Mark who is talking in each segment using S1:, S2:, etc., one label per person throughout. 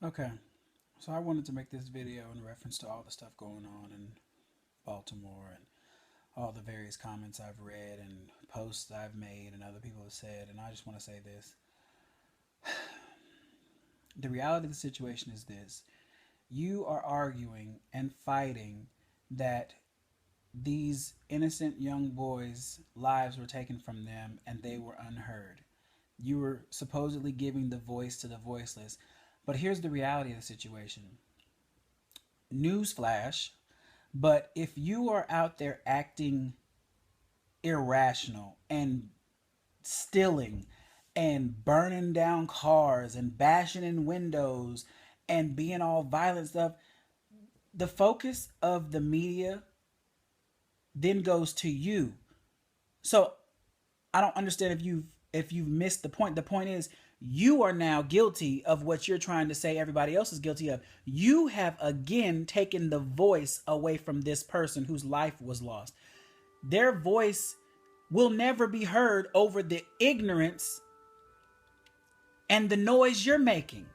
S1: Okay, so I wanted to make this video in reference to all the stuff going on in Baltimore and all the various comments I've read and posts I've made and other people have said. And I just want to say this. The reality of the situation is this: you are arguing and fighting that these innocent young boys' lives were taken from them and they were unheard. You were supposedly giving the voice to the voiceless. But here's the reality of the situation. Newsflash, but if you are out there acting irrational and stealing and burning down cars and bashing in windows and being all violent stuff, the focus of the media then goes to you. So I don't understand if you've missed the point. The point is you are now guilty of what you're trying to say everybody else is guilty of. You have again taken the voice away from this person whose life was lost. Their voice will never be heard over the ignorance and the noise you're making.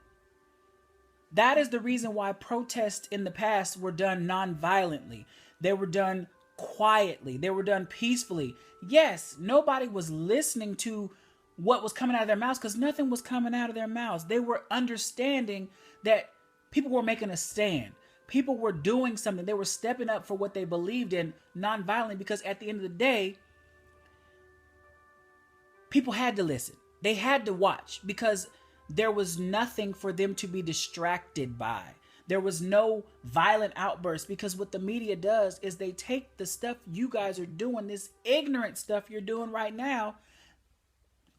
S1: That is the reason why protests in the past were done non-violently. They were done quietly. They were done peacefully. Yes, nobody was listening to what was coming out of their mouths because nothing was coming out of their mouths. They were understanding that people were making a stand. People were doing something. They were stepping up for what they believed in non-violently because at the end of the day, people had to listen. They had to watch because there was nothing for them to be distracted by. There was no violent outburst because what the media does is they take the stuff you guys are doing, this ignorant stuff you're doing right now.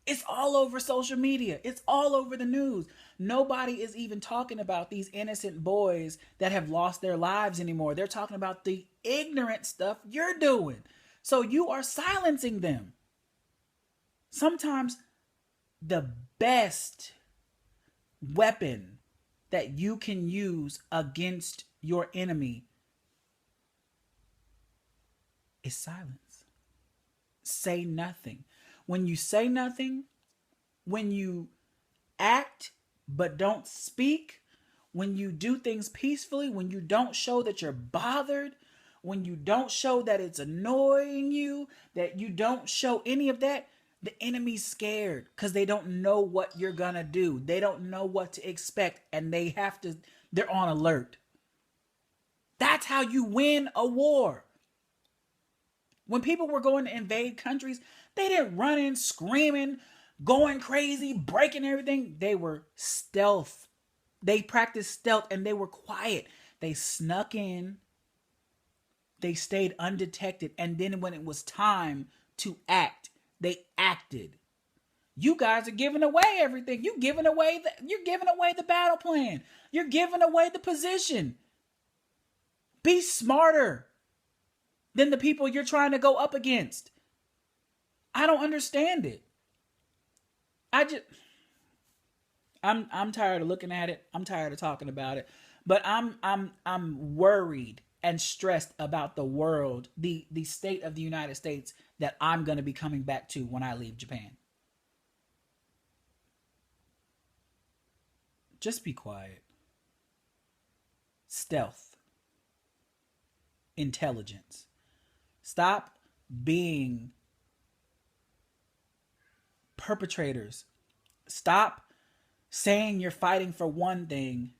S1: It's all over social media. It's all over the news. Nobody is even talking about these innocent boys that have lost their lives anymore. They're talking about the ignorant stuff you're doing. So you are silencing them. Sometimes the best weapon that you can use against your enemy is silence. Say nothing. When you say nothing, when you act but don't speak, when you do things peacefully, when you don't show that you're bothered, when you don't show that it's annoying you, that you don't show any of that, the enemy's scared because they don't know what you're gonna do. They don't know what to expect, and they're on alert. That's how you win a war. When people were going to invade countries, they didn't run in screaming, going crazy, breaking everything. They were stealth. They practiced stealth and they were quiet. They snuck in. They stayed undetected. And then when it was time to act, they acted. You guys are giving away everything. You're giving away the battle plan. You're giving away the position. Be smarter than the people you're trying to go up against. I don't understand it. I'm tired of looking at it. I'm tired of talking about it. But I'm worried and stressed about the world, the state of the United States that I'm going to be coming back to when I leave Japan. Just be quiet. Stealth. Intelligence. Stop being perpetrators. Stop saying you're fighting for one thing,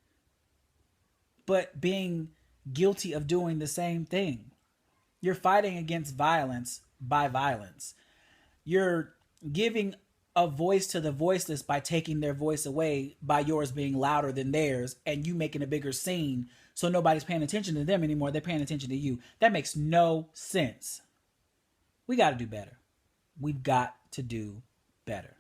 S1: but being guilty of doing the same thing. You're fighting against violence by violence. You're giving a voice to the voiceless by taking their voice away by yours being louder than theirs and you making a bigger scene so nobody's paying attention to them anymore. They're paying attention to you. That makes no sense. We got to do better. We've got to do better.